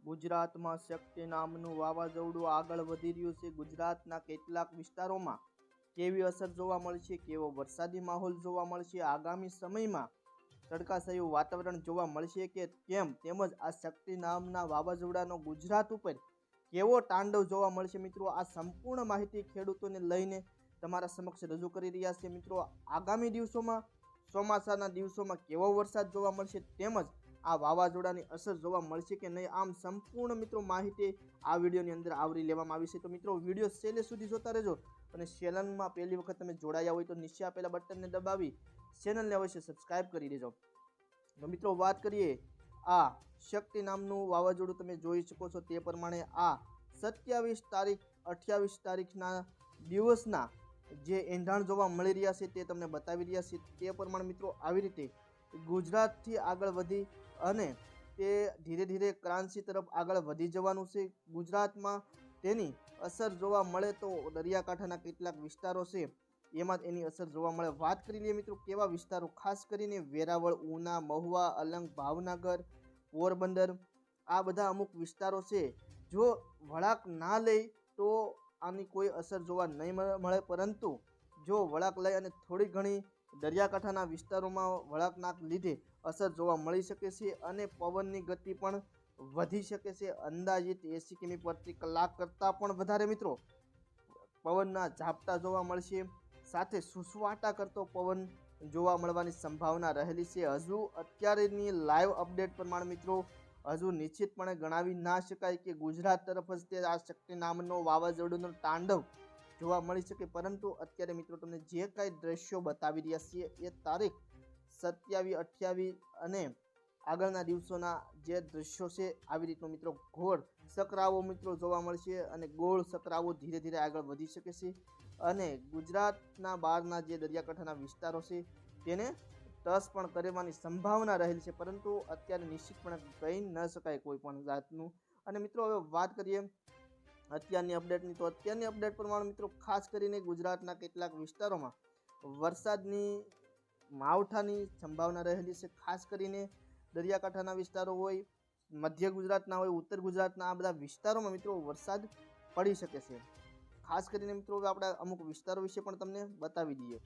ગુજરાતમાં શક્તિ નામનું વાવાઝોડું આગળ વધી રહ્યું છે। ગુજરાતના કેટલાક વિસ્તારોમાં કેવી અસર જોવા મળશે, કેવો વરસાદી માહોલ જોવા મળશે, આગામી સમયમાં તડકાછાયું વાતાવરણ જોવા મળશે કે કેમ, તેમજ આ શક્તિ નામના વાવાઝોડાનો ગુજરાત ઉપર કેવો તાંડવ જોવા મળશે મિત્રો, આ સંપૂર્ણ માહિતી ખેડૂતોને લઈને તમારા સમક્ષ રજૂ કરી રહ્યા છે। મિત્રો, આગામી દિવસોમાં ચોમાસાના દિવસોમાં કેવો વરસાદ જોવા મળશે, તેમજ આ વાવાઝોડાની અસર જોવા મળશે કે નહીં, આમ સંપૂર્ણ મિત્રો માહિતી આ વિડીયોની અંદર આવરી લેવામાં આવી છે। તો મિત્રો, વિડીયો છેલ્લે સુધી જોતા રહેજો અને ચેનલમાં પહેલી વખત તમે જોડાયા હોય તો નીચે આપેલા બટનને દબાવી ચેનલને અવશ્ય સબસ્ક્રાઇબ કરી દેજો। તો મિત્રો, વાત કરીએ આ શક્તિ નામનું વાવાઝોડું તમે જોઈ શકો છો તે પ્રમાણે આ 27 તારીખ 28 તારીખના દિવસના જે એંધાણ જોવા મળી રહ્યા છે તે તમને બતાવી રહ્યા છે। તે પ્રમાણે મિત્રો આવી રીતે ગુજરાતથી આગળ વધી અને તે ધીરે ધીરે ક્રાંતિ તરફ આગળ વધી જવાનું છે। ગુજરાતમાં તેની અસર જોવા મળે તો દરિયાકાંઠાના કેટલાક વિસ્તારો છે એમાં એની અસર જોવા મળે। વાત કરી લઈએ મિત્રો કેવા વિસ્તારો, ખાસ કરીને વેરાવળ, ઉના, મહુવા, અલંગ, ભાવનગર, પોરબંદર, આ બધા અમુક વિસ્તારો છે। જો વળાંક ના લે તો આની કોઈ અસર જોવા નહીં મળે, પરંતુ જો વળાંક લઈ અને થોડી ઘણી દરિયાકાંઠાના વિસ્તારોમાં વળાંકના લીધે અસર જોવા મળી શકે છે અને પવનની ગતિ પણ વધી શકે છે। અંદાજિત 80 કિમી પ્રતિ કલાક કરતાં પણ વધારે મિત્રો પવનના ઝાપટા જોવા મળશે, સાથે સુસવાટા કરતો પવન જોવા મળવાની સંભાવના રહેલી છે। હજુ અત્યારેની લાઈવ અપડેટ પ્રમાણે મિત્રો હજુ નિશ્ચિતપણે ગણાવી ના શકાય કે ગુજરાત તરફ જ તે આ શક્તિ નામનો વાવાઝોડુંનો તાંડવ જોવા મળી શકે, પરંતુ અત્યારે મિત્રો તમને જે કાંઈ દ્રશ્યો બતાવી રહ્યા છીએ એ તારીખ 27, 28 અને આગળના દિવસોના જે દ્રશ્યો છે આવી રીતનો મિત્રો ઘોર ચક્રાવો મિત્રો જોવા મળશે અને ગોળ ચક્રાવો ધીરે ધીરે આગળ વધી શકે છે અને ગુજરાતના બહારના જે દરિયાકાંઠાના વિસ્તારો છે તેને ટચ પણ કરવાની સંભાવના રહેલી છે, પરંતુ અત્યારે નિશ્ચિતપણે કહી ન શકાય કોઈ પણ જાતનું। અને મિત્રો હવે વાત કરીએ અત્યારની અપડેટની, તો અત્યારની અપડેટ પ્રમાણે મિત્રો ખાસ કરીને ગુજરાતના કેટલાક વિસ્તારોમાં વરસાદની માવઠાની સંભાવના રહેલી છે। ખાસ કરીને દરિયાકાંઠાના વિસ્તારો હોય, મધ્ય ગુજરાતના હોય, ઉત્તર ગુજરાતના આ બધા વિસ્તારોમાં મિત્રો વરસાદ પડી શકે છે। ખાસ કરીને મિત્રો હવે આપણે અમુક વિસ્તારો વિશે પણ તમને બતાવી દઈએ।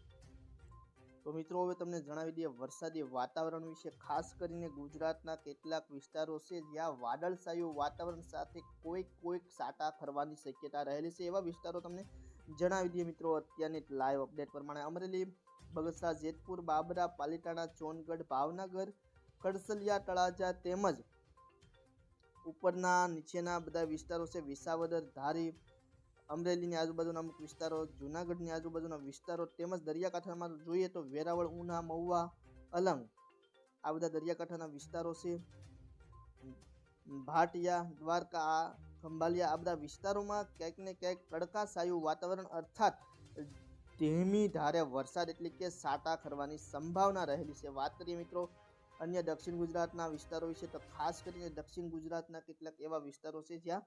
તો મિત્રો હવે તમને જણાવી દઈએ વરસાદી વાતાવરણ વિશે। ખાસ કરીને ગુજરાતના કેટલાક વિસ્તારો છે જ્યાં વાદળછાયું વાતાવરણ સાથે કોઈક સાટા ખરવાની શક્યતા રહેલી છે, એવા વિસ્તારો તમને જણાવી દઈએ મિત્રો અત્યારની લાઈવ અપડેટ પ્રમાણે। અમરેલી, બગસરા, જેતપુર, બાબરા, પાલીતાણા, સોનગઢ, ભાવનગર, કડસલિયા, તળાજા તેમજ ઉપરના નીચેના બધા વિસ્તારો છે, વિસાવદર, ધારી, અમરેલીની આજુબાજુના અમુક વિસ્તારો, જૂનાગઢની આજુબાજુના વિસ્તારો તેમજ દરિયાકાંઠામાં જોઈએ તો વેરાવળ, ઉના, મહુવા, અલંગ, આ બધા દરિયાકાંઠાના વિસ્તારો છે, ભાટિયા, દ્વારકા, ખંભાલિયા, આ બધા વિસ્તારોમાં ક્યાંક ને ક્યાંક તડકાછાયું વાતાવરણ અર્થાત ધીમી ધારે વરસાદ એટલે કે સાટા ખરવાની સંભાવના રહેલી છે। વાત કરીએ મિત્રો અન્ય દક્ષિણ ગુજરાતના વિસ્તારો વિશે, તો ખાસ કરીને દક્ષિણ ગુજરાતના કેટલાક એવા વિસ્તારો છે જ્યાં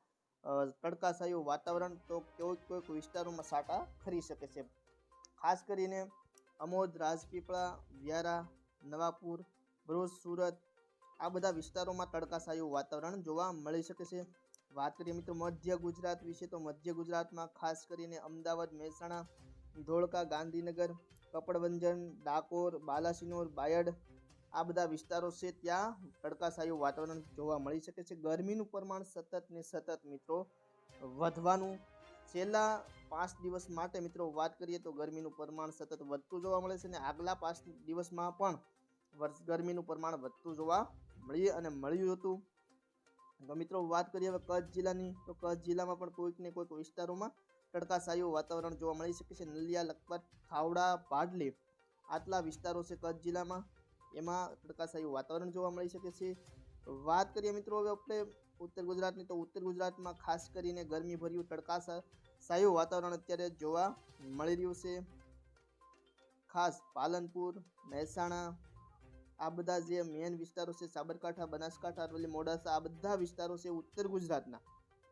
તડકાછાયું વાતાવરણ, તો કોઈક વિસ્તારોમાં સાટા ખરી શકે છે। ખાસ કરીને અમોદ, રાજપીપળા, વ્યારા, નવાપુર, ભરૂચ, સુરત, આ બધા વિસ્તારોમાં તડકાછાયું વાતાવરણ જોવા મળી શકે છે। વાત કરીએ મિત્રો મધ્ય ગુજરાત વિશે, તો મધ્ય ગુજરાતમાં ખાસ કરીને અમદાવાદ, મહેસાણા, ધોળકા, ગાંધીનગર, કપડવંજન, ડાકોર, બાલાસિનોર, બાયડ, આ બધા વિસ્તારો છે ત્યાં તડકાછાયું વાતાવરણ જોવા મળી શકે છે। ગરમીનું પ્રમાણ સતત ને સતત મિત્રો વધવાનું, છેલ્લા 5 દિવસ માટે મિત્રો વાત કરીએ તો ગરમીનું પ્રમાણ સતત વધતું જોવા મળે છે અને આગલા 5 દિવસમાં પણ ગરમીનું પ્રમાણ વધતું જોવા મળ્યું હતું। તો મિત્રો વાત કરીએ હવે કચ્છ જિલ્લાની, તો કચ્છ જિલ્લામાં પણ કોઈક ને કોઈક વિસ્તારોમાં તડકાછાયું વાતાવરણ જોવા મળી શકે છે। નલિયા, લખપત, ખાવડા, ભાડલી, આટલા વિસ્તારો છે કચ્છ જિલ્લામાં, એમાં તડકાછાયું વાતાવરણ જોવા મળી શકે છે। વાત કરીએ મિત્રો હવે આપણે ઉત્તર ગુજરાતની, તો ઉત્તર ગુજરાતમાં ખાસ કરીને ગરમીભર્યું તડકાછાયું વાતાવરણ અત્યારે જોવા મળી રહ્યું છે। ખાસ પાલનપુર, મહેસાણા, આ બધા જે મેન વિસ્તારો છે, સાબરકાંઠા, બનાસકાંઠા, અરવલ્લી, મોડાસા, આ બધા વિસ્તારો છે ઉત્તર ગુજરાતના,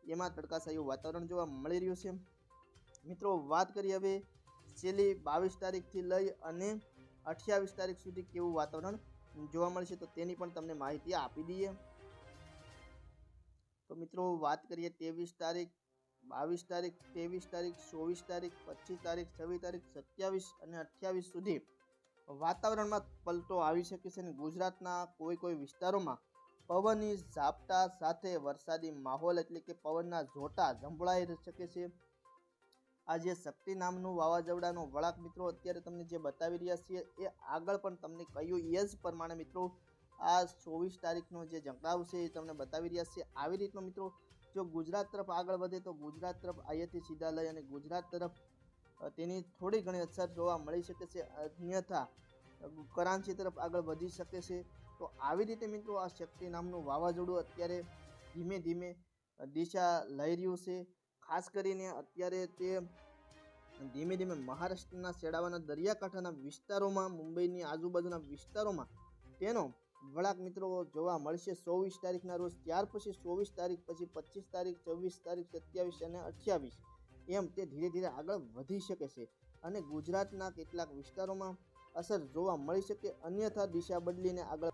એમાં તડકાછાયું વાતાવરણ જોવા મળી રહ્યું છે। મિત્રો વાત કરીએ હવે છેલ્લી 22 તારીખથી લઈ અને 28 તારીખ સુધી કેવું વાતાવરણ જોવા મળશે, તો તેની પણ તમને માહિતી આપી દઈએ। તો મિત્રો વાત કરીએ 23 તારીખ, 22 તારીખ, 23 તારીખ, 24 તારીખ, 25 તારીખ, 26 તારીખ, 27 અને 28 સુધી વાતાવરણમાં પલટો આવી શકે છે અને ગુજરાતના કોઈ વિસ્તારોમાં પવનની ઝાપટા સાથે વરસાદી માહોલ એટલે કે પવનના ઝોટા સંભળાઈ શકે છે. આ જે શક્તિ નામનું વાવાઝોડાનો વળાંક મિત્રો અત્યારે તમને જે બતાવી રહ્યા છીએ એ આગળ પણ તમને કહ્યું એ જ પ્રમાણે મિત્રો આ 24 તારીખનો જે ઝંકાવ છે એ તમને બતાવી રહ્યા છે. આવી રીતનો મિત્રો જો ગુજરાત તરફ આગળ વધે તો ગુજરાત તરફ અહીંયાથી સીધા લઈ અને ગુજરાત તરફ તેની થોડી ઘણી અસર જોવા મળી શકે છે, અન્યથા કરાંચી તરફ આગળ વધી શકે છે. તો આવી રીતે મિત્રો આ શક્તિ નામનું વાવાઝોડું અત્યારે ધીમે ધીમે દિશા લઈ રહ્યું છે. ખાસ કરીને અત્યારે તે ધીમે ધીમે મહારાષ્ટ્રના છેડાવાના દરિયાકાંઠાના વિસ્તારોમાં, મુંબઈની આજુબાજુના વિસ્તારોમાં તેનો વળાંક મિત્રો જોવા મળશે 24 તારીખના રોજ. ત્યાર પછી 24 તારીખ પછી 25 તારીખ, 24 તારીખ, 27 અને 28 એમ તે ધીરે ધીરે આગળ વધી શકે છે અને ગુજરાતના કેટલાક વિસ્તારોમાં અસર જોવા મળી શકે, અન્યથા દિશા બદલીને આગળ